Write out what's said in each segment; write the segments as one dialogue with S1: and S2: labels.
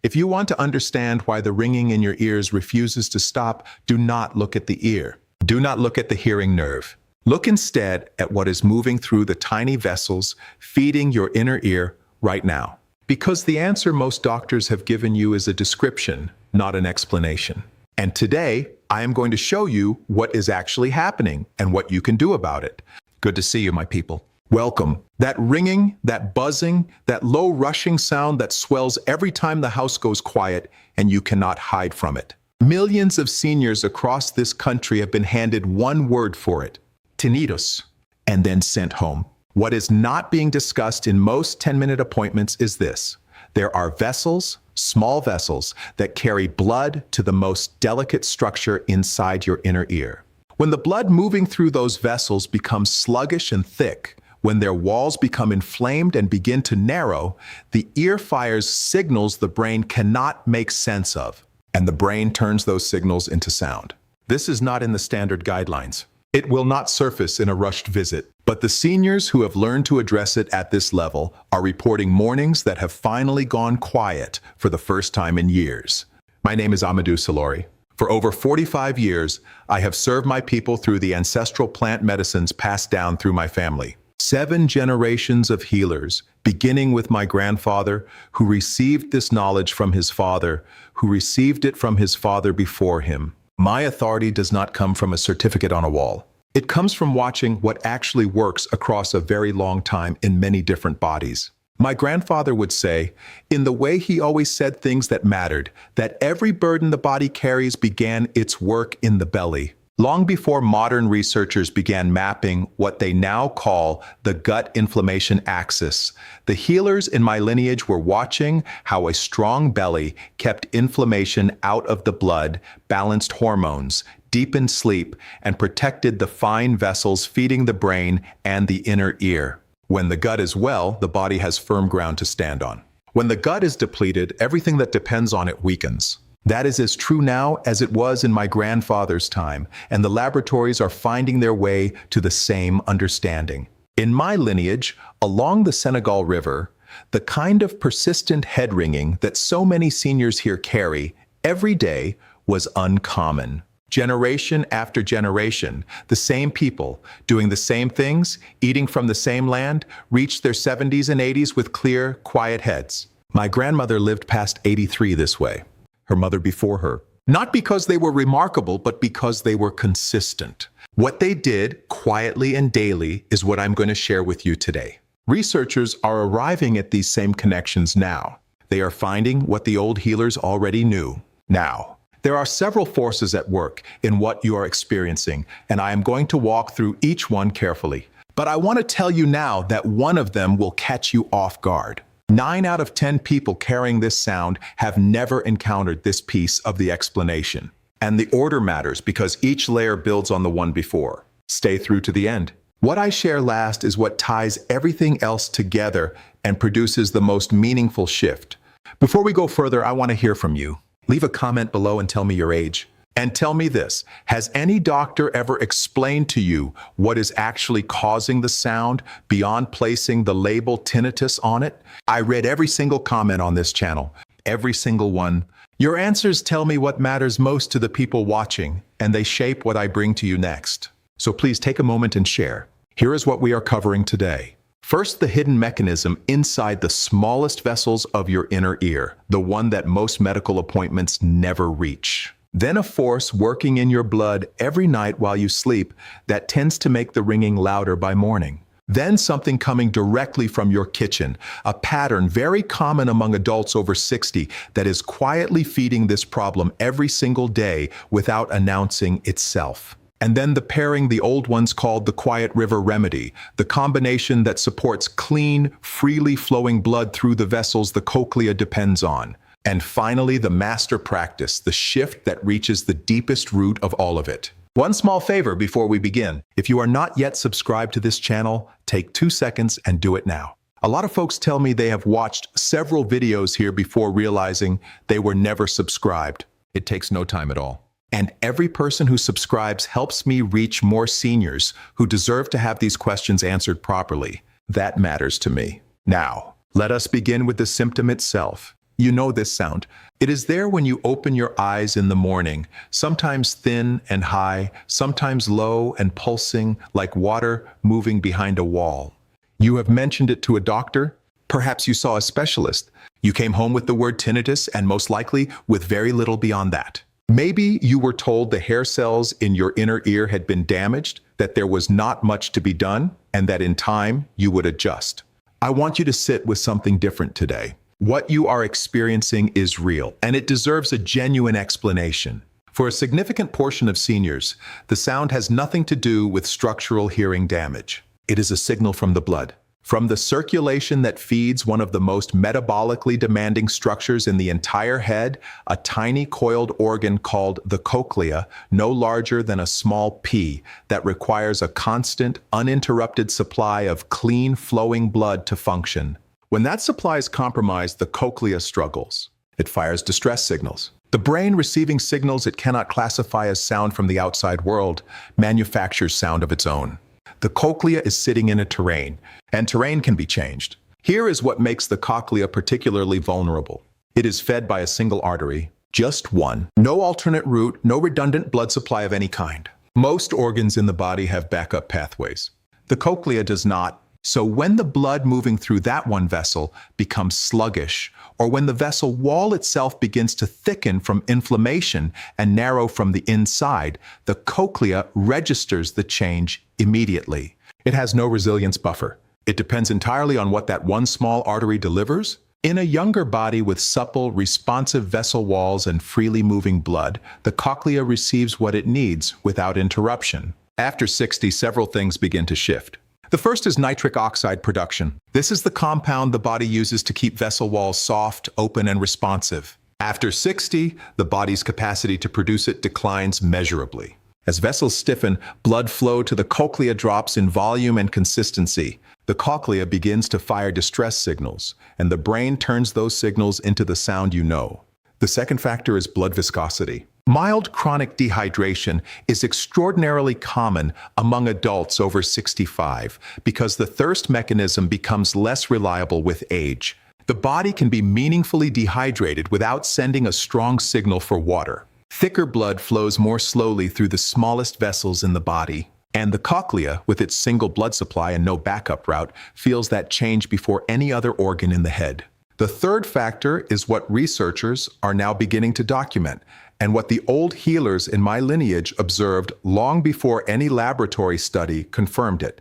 S1: If you want to understand why the ringing in your ears refuses to stop, do not look at the ear. Do not look at the hearing nerve. Look instead at what is moving through the tiny vessels feeding your inner ear right now. Because the answer most doctors have given you is a description, not an explanation. And today, I am going to show you what is actually happening and what you can do about it. Good to see you, my people. Welcome. That ringing, that buzzing, that low rushing sound that swells every time the house goes quiet and you cannot hide from it. Millions of seniors across this country have been handed one word for it: tinnitus, and then sent home. What is not being discussed in most 10-minute appointments is this: there are vessels, small vessels, that carry blood to the most delicate structure inside your inner ear. When the blood moving through those vessels becomes sluggish and thick, when their walls become inflamed and begin to narrow, the ear fires signals the brain cannot make sense of, and the brain turns those signals into sound. This is not in the standard guidelines. It will not surface in a rushed visit, but the seniors who have learned to address it at this level are reporting mornings that have finally gone quiet for the first time in years. My name is Amadou Salori. For over 45 years, I have served my people through the ancestral plant medicines passed down through my family. 7 generations of healers, beginning with my grandfather, who received this knowledge from his father, who received it from his father before him. My authority does not come from a certificate on a wall. It comes from watching what actually works across a very long time in many different bodies. My grandfather would say, in the way he always said things that mattered, that every burden the body carries began its work in the belly. Long before modern researchers began mapping what they now call the gut inflammation axis, the healers in my lineage were watching how a strong belly kept inflammation out of the blood, balanced hormones, deepened sleep, and protected the fine vessels feeding the brain and the inner ear. When the gut is well, the body has firm ground to stand on. When the gut is depleted, everything that depends on it weakens. That is as true now as it was in my grandfather's time, and the laboratories are finding their way to the same understanding. In my lineage, along the Senegal River, the kind of persistent head ringing that so many seniors here carry every day was uncommon. Generation after generation, the same people, doing the same things, eating from the same land, reached their 70s and 80s with clear, quiet heads. My grandmother lived past 83 this way. Her mother before her. Not because they were remarkable, but because they were consistent. What they did quietly and daily is what I'm going to share with you today. Researchers are arriving at these same connections now. They are finding what the old healers already knew. Now, there are several forces at work in what you are experiencing, and I am going to walk through each one carefully. But I want to tell you now that one of them will catch you off guard. 9 out of 10 people carrying this sound have never encountered this piece of the explanation. And the order matters because each layer builds on the one before. Stay through to the end. What I share last is what ties everything else together and produces the most meaningful shift. Before we go further, I want to hear from you. Leave a comment below and tell me your age. And tell me this: has any doctor ever explained to you what is actually causing the sound beyond placing the label tinnitus on it? I read every single comment on this channel, every single one. Your answers tell me what matters most to the people watching, and they shape what I bring to you next. So please take a moment and share. Here is what we are covering today. First, the hidden mechanism inside the smallest vessels of your inner ear, the one that most medical appointments never reach. Then a force working in your blood every night while you sleep that tends to make the ringing louder by morning. Then something coming directly from your kitchen, a pattern very common among adults over 60 that is quietly feeding this problem every single day without announcing itself. And then the pairing the old ones called the quiet river remedy, the combination that supports clean, freely flowing blood through the vessels the cochlea depends on. And finally, the master practice, the shift that reaches the deepest root of all of it. One small favor before we begin. If you are not yet subscribed to this channel, take 2 seconds and do it now. A lot of folks tell me they have watched several videos here before realizing they were never subscribed. It takes no time at all. And every person who subscribes helps me reach more seniors who deserve to have these questions answered properly. That matters to me. Now, let us begin with the symptom itself. You know this sound. It is there when you open your eyes in the morning, sometimes thin and high, sometimes low and pulsing like water moving behind a wall. You have mentioned it to a doctor. Perhaps you saw a specialist. You came home with the word tinnitus and most likely with very little beyond that. Maybe you were told the hair cells in your inner ear had been damaged, that there was not much to be done, and that in time you would adjust. I want you to sit with something different today. What you are experiencing is real, and it deserves a genuine explanation. For a significant portion of seniors, the sound has nothing to do with structural hearing damage. It is a signal from the blood, from the circulation that feeds one of the most metabolically demanding structures in the entire head, a tiny coiled organ called the cochlea, no larger than a small pea, that requires a constant, uninterrupted supply of clean, flowing blood to function. When that supply is compromised, the cochlea struggles. It fires distress signals. The brain, receiving signals it cannot classify as sound from the outside world, manufactures sound of its own. The cochlea is sitting in a terrain, and terrain can be changed. Here is what makes the cochlea particularly vulnerable. It is fed by a single artery, just one. No alternate route, no redundant blood supply of any kind. Most organs in the body have backup pathways. The cochlea does not. So when the blood moving through that one vessel becomes sluggish, or when the vessel wall itself begins to thicken from inflammation and narrow from the inside, the cochlea registers the change immediately. It has no resilience buffer. It depends entirely on what that one small artery delivers. In a younger body with supple, responsive vessel walls and freely moving blood, the cochlea receives what it needs without interruption. After 60, several things begin to shift. The first is nitric oxide production. This is the compound the body uses to keep vessel walls soft, open, and responsive. After 60, the body's capacity to produce it declines measurably. As vessels stiffen, blood flow to the cochlea drops in volume and consistency. The cochlea begins to fire distress signals, and the brain turns those signals into the sound you know. The second factor is blood viscosity. Mild chronic dehydration is extraordinarily common among adults over 65 because the thirst mechanism becomes less reliable with age. The body can be meaningfully dehydrated without sending a strong signal for water. Thicker blood flows more slowly through the smallest vessels in the body, and the cochlea, with its single blood supply and no backup route, feels that change before any other organ in the head. The third factor is what researchers are now beginning to document, and what the old healers in my lineage observed long before any laboratory study confirmed it.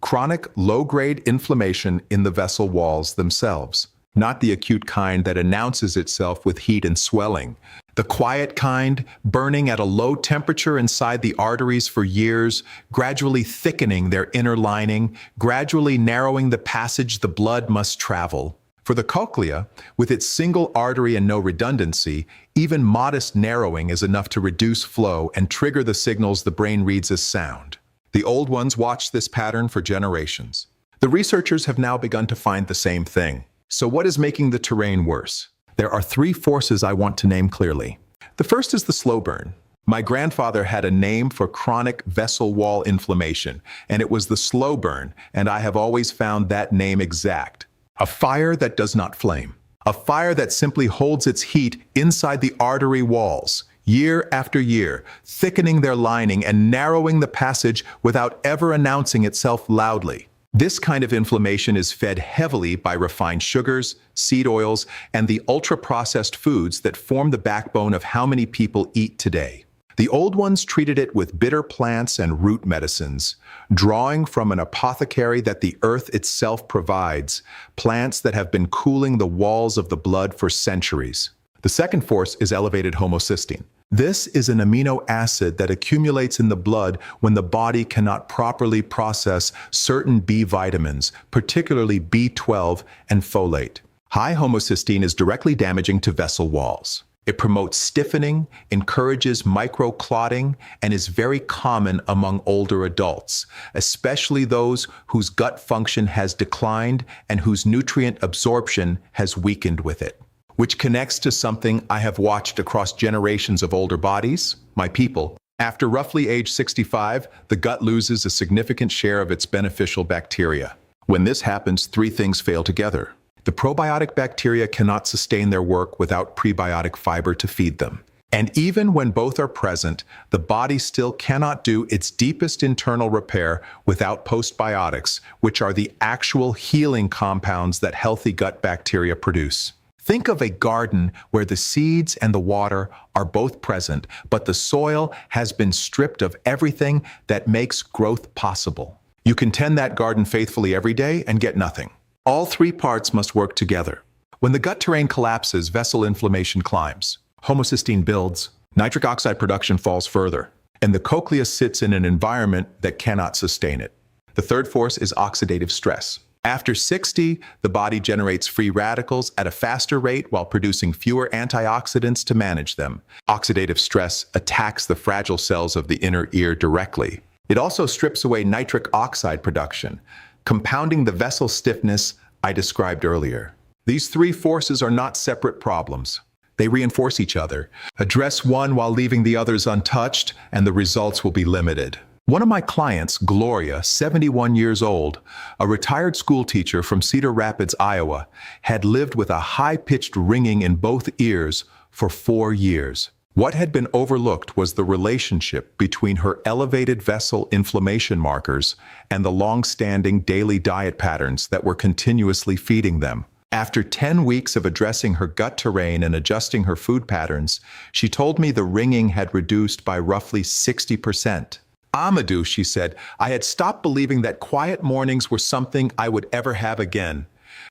S1: Chronic low-grade inflammation in the vessel walls themselves, not the acute kind that announces itself with heat and swelling. The quiet kind, burning at a low temperature inside the arteries for years, gradually thickening their inner lining, gradually narrowing the passage the blood must travel. For the cochlea, with its single artery and no redundancy, even modest narrowing is enough to reduce flow and trigger the signals the brain reads as sound. The old ones watched this pattern for generations. The researchers have now begun to find the same thing. So what is making the terrain worse? There are three forces I want to name clearly. The first is the slow burn. My grandfather had a name for chronic vessel wall inflammation, and it was the slow burn, and I have always found that name exact. A fire that does not flame. A fire that simply holds its heat inside the artery walls, year after year, thickening their lining and narrowing the passage without ever announcing itself loudly. This kind of inflammation is fed heavily by refined sugars, seed oils, and the ultra-processed foods that form the backbone of how many people eat today. The old ones treated it with bitter plants and root medicines, drawing from an apothecary that the earth itself provides, plants that have been cooling the walls of the blood for centuries. The second force is elevated homocysteine. This is an amino acid that accumulates in the blood when the body cannot properly process certain B vitamins, particularly B12 and folate. High homocysteine is directly damaging to vessel walls. It promotes stiffening, encourages microclotting, and is very common among older adults, especially those whose gut function has declined and whose nutrient absorption has weakened with it. Which connects to something I have watched across generations of older bodies, my people. After roughly age 65, the gut loses a significant share of its beneficial bacteria. When this happens, three things fail together. The probiotic bacteria cannot sustain their work without prebiotic fiber to feed them. And even when both are present, the body still cannot do its deepest internal repair without postbiotics, which are the actual healing compounds that healthy gut bacteria produce. Think of a garden where the seeds and the water are both present, but the soil has been stripped of everything that makes growth possible. You can tend that garden faithfully every day and get nothing. All three parts must work together. When the gut terrain collapses, vessel inflammation climbs. Homocysteine builds, nitric oxide production falls further, and the cochlea sits in an environment that cannot sustain it. The third force is oxidative stress. After 60, the body generates free radicals at a faster rate while producing fewer antioxidants to manage them. Oxidative stress attacks the fragile cells of the inner ear directly. It also strips away nitric oxide production, compounding the vessel stiffness I described earlier. These three forces are not separate problems. They reinforce each other. Address one while leaving the others untouched, and the results will be limited. One of my clients, Gloria, 71 years old, a retired school teacher from Cedar Rapids, Iowa, had lived with a high-pitched ringing in both ears for 4 years. What had been overlooked was the relationship between her elevated vessel inflammation markers and the long-standing daily diet patterns that were continuously feeding them. After 10 weeks of addressing her gut terrain and adjusting her food patterns, she told me the ringing had reduced by roughly 60%. Amadou, she said, I had stopped believing that quiet mornings were something I would ever have again.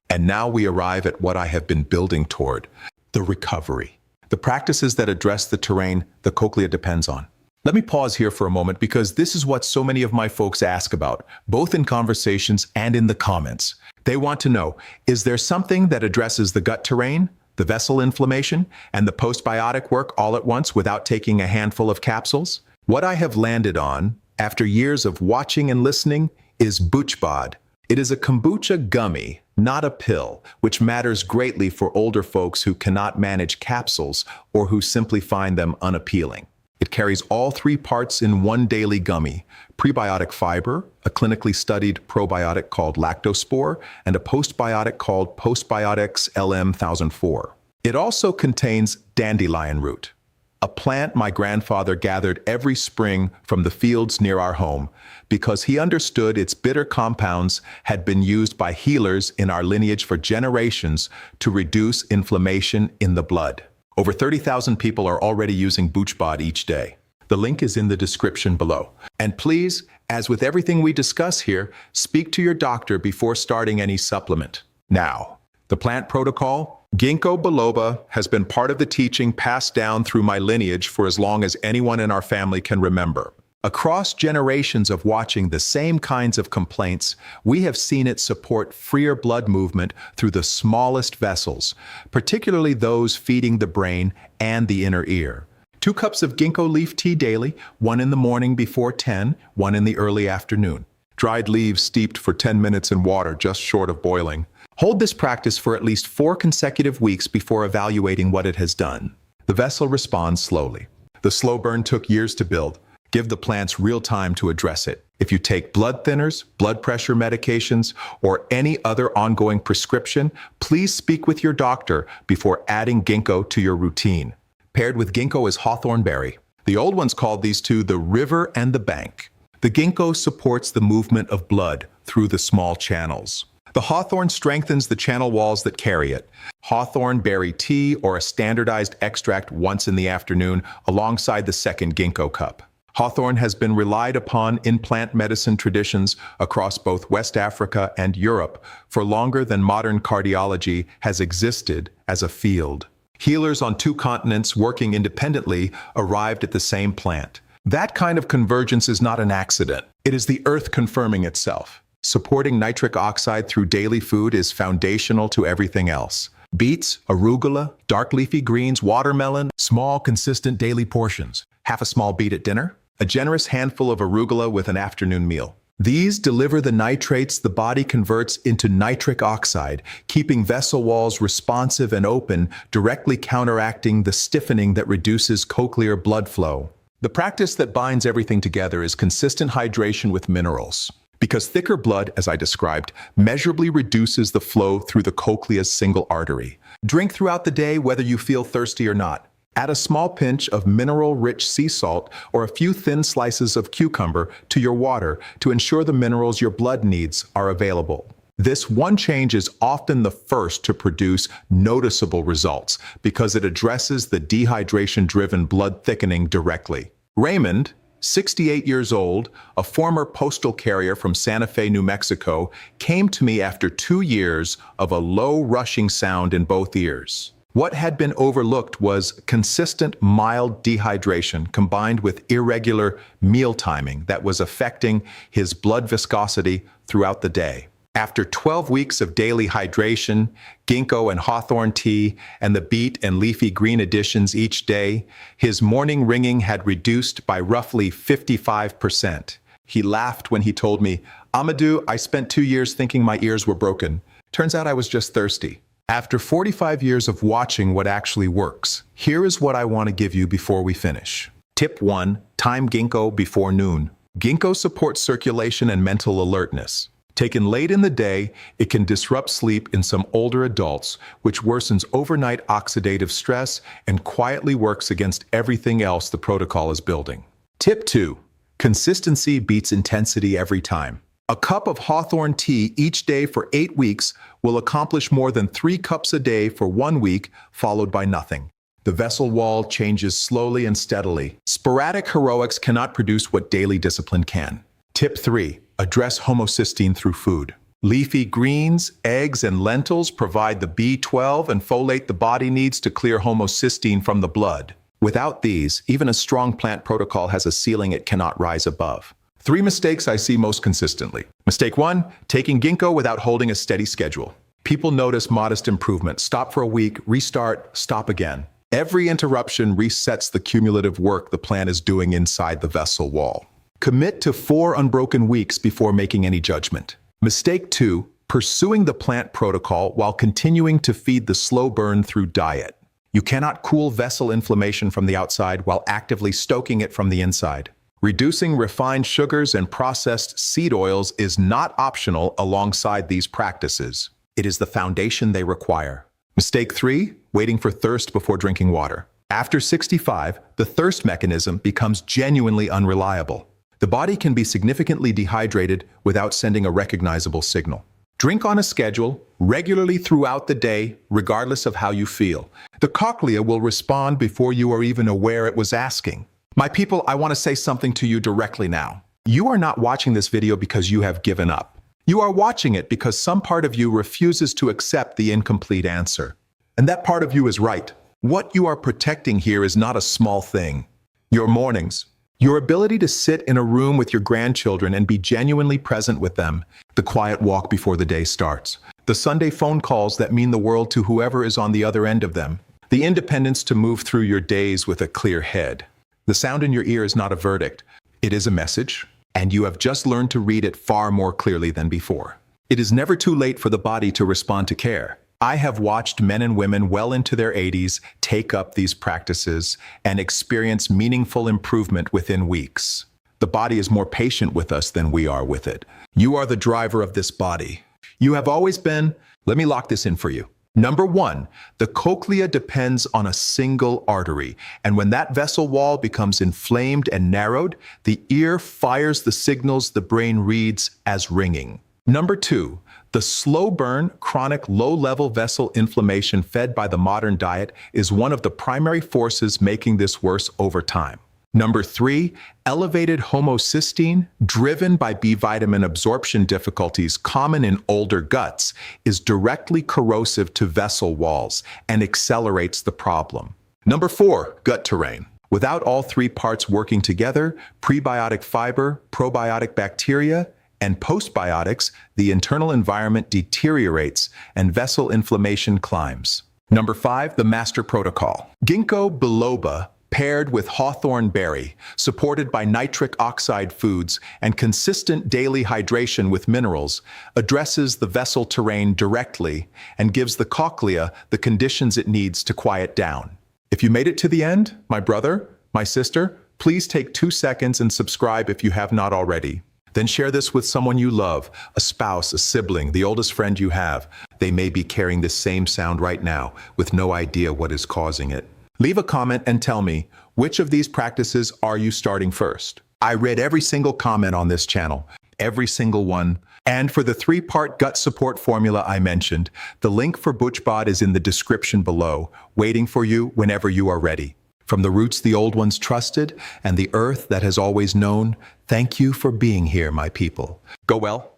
S1: And now we arrive at what I have been building toward, the recovery. The practices that address the terrain the cochlea depends on. Let me pause here for a moment because this is what so many of my folks ask about, both in conversations and in the comments. They want to know, is there something that addresses the gut terrain, the vessel inflammation, and the postbiotic work all at once without taking a handful of capsules? What I have landed on, after years of watching and listening, is BoochBod. It is a kombucha gummy, not a pill, which matters greatly for older folks who cannot manage capsules or who simply find them unappealing. It carries all three parts in one daily gummy: prebiotic fiber, a clinically studied probiotic called lactospore, and a postbiotic called postbiotics LM1004. It also contains dandelion root, a plant my grandfather gathered every spring from the fields near our home because he understood its bitter compounds had been used by healers in our lineage for generations to reduce inflammation in the blood. Over 30,000 people are already using BoochBod each day. The link is in the description below. And please, as with everything we discuss here, speak to your doctor before starting any supplement. Now, the plant protocol. Ginkgo biloba has been part of the teaching passed down through my lineage for as long as anyone in our family can remember. Across generations of watching the same kinds of complaints, we have seen it support freer blood movement through the smallest vessels, particularly those feeding the brain and the inner ear. 2 cups of ginkgo leaf tea daily, 1 in the morning before 10, 1 in the early afternoon. Dried leaves steeped for 10 minutes in water just short of boiling. Hold this practice for at least 4 consecutive weeks before evaluating what it has done. The vessel responds slowly. The slow burn took years to build. Give the plants real time to address it. If you take blood thinners, blood pressure medications, or any other ongoing prescription, please speak with your doctor before adding ginkgo to your routine. Paired with ginkgo is hawthorn berry. The old ones called these two the river and the bank. The ginkgo supports the movement of blood through the small channels. The hawthorn strengthens the channel walls that carry it. Hawthorn berry tea or a standardized extract once in the afternoon alongside the second ginkgo cup. Hawthorn has been relied upon in plant medicine traditions across both West Africa and Europe for longer than modern cardiology has existed as a field. Healers on 2 continents working independently arrived at the same plant. That kind of convergence is not an accident. It is the earth confirming itself. Supporting nitric oxide through daily food is foundational to everything else. Beets, arugula, dark leafy greens, watermelon, small, consistent daily portions. Half a small beet at dinner, a generous handful of arugula with an afternoon meal. These deliver the nitrates the body converts into nitric oxide, keeping vessel walls responsive and open, directly counteracting the stiffening that reduces cochlear blood flow. The practice that binds everything together is consistent hydration with minerals. Because thicker blood, as I described, measurably reduces the flow through the cochlea's single artery. Drink throughout the day whether you feel thirsty or not. Add a small pinch of mineral-rich sea salt or a few thin slices of cucumber to your water to ensure the minerals your blood needs are available. This one change is often the first to produce noticeable results because it addresses the dehydration-driven blood thickening directly. Raymond, 68 years old, a former postal carrier from Santa Fe, New Mexico, came to me after 2 years of a low rushing sound in both ears. What had been overlooked was consistent mild dehydration combined with irregular meal timing that was affecting his blood viscosity throughout the day. After 12 weeks of daily hydration, ginkgo and hawthorn tea, and the beet and leafy green additions each day, his morning ringing had reduced by roughly 55%. He laughed when he told me, "Amadou, I spent 2 years thinking my ears were broken. Turns out I was just thirsty." After 45 years of watching what actually works, here is what I want to give you before we finish. Tip 1. Time ginkgo before noon. Ginkgo supports circulation and mental alertness. Taken late in the day, it can disrupt sleep in some older adults, which worsens overnight oxidative stress and quietly works against everything else the protocol is building. Tip 2. Consistency beats intensity every time. A cup of hawthorn tea each day for 8 weeks will accomplish more than 3 cups a day for 1 week, followed by nothing. The vessel wall changes slowly and steadily. Sporadic heroics cannot produce what daily discipline can. Tip 3. Address homocysteine through food. Leafy greens, eggs, and lentils provide the B12 and folate the body needs to clear homocysteine from the blood. Without these, even a strong plant protocol has a ceiling it cannot rise above. 3 mistakes I see most consistently. Mistake 1, taking ginkgo without holding a steady schedule. People notice modest improvement, stop for a week, restart, stop again. Every interruption resets the cumulative work the plant is doing inside the vessel wall. Commit to 4 unbroken weeks before making any judgment. Mistake 2, pursuing the plant protocol while continuing to feed the slow burn through diet. You cannot cool vessel inflammation from the outside while actively stoking it from the inside. Reducing refined sugars and processed seed oils is not optional alongside these practices. It is the foundation they require. Mistake 3, waiting for thirst before drinking water. After 65, the thirst mechanism becomes genuinely unreliable. The body can be significantly dehydrated without sending a recognizable signal. Drink on a schedule, regularly throughout the day, regardless of how you feel. The cochlea will respond before you are even aware it was asking. My people, I want to say something to you directly now. You are not watching this video because you have given up. You are watching it because some part of you refuses to accept the incomplete answer. And that part of you is right. What you are protecting here is not a small thing. Your mornings. Your ability to sit in a room with your grandchildren and be genuinely present with them. The quiet walk before the day starts. The Sunday phone calls that mean the world to whoever is on the other end of them. The independence to move through your days with a clear head. The sound in your ear is not a verdict. It is a message, and you have just learned to read it far more clearly than before. It is never too late for the body to respond to care. I have watched men and women well into their 80s take up these practices and experience meaningful improvement within weeks. The body is more patient with us than we are with it. You are the driver of this body. You have always been. Let me lock this in for you. Number 1, the cochlea depends on a single artery, and when that vessel wall becomes inflamed and narrowed, the ear fires the signals the brain reads as ringing. Number 2, the slow burn, chronic low-level vessel inflammation fed by the modern diet is one of the primary forces making this worse over time. Number 3, elevated homocysteine, driven by B vitamin absorption difficulties common in older guts, is directly corrosive to vessel walls and accelerates the problem. Number 4, gut terrain. Without all 3 parts working together, prebiotic fiber, probiotic bacteria, and postbiotics, the internal environment deteriorates and vessel inflammation climbs. Number 5, the master protocol. Ginkgo biloba, paired with hawthorn berry, supported by nitric oxide foods and consistent daily hydration with minerals, addresses the vessel terrain directly and gives the cochlea the conditions it needs to quiet down. If you made it to the end, my brother, my sister, please take 2 seconds and subscribe if you have not already. Then share this with someone you love, a spouse, a sibling, the oldest friend you have. They may be carrying this same sound right now with no idea what is causing it. Leave a comment and tell me, which of these practices are you starting first? I read every single comment on this channel, every single one. And for the 3-part gut support formula I mentioned, the link for BoochBod is in the description below, waiting for you whenever you are ready. From the roots the old ones trusted and the earth that has always known, thank you for being here, my people. Go well.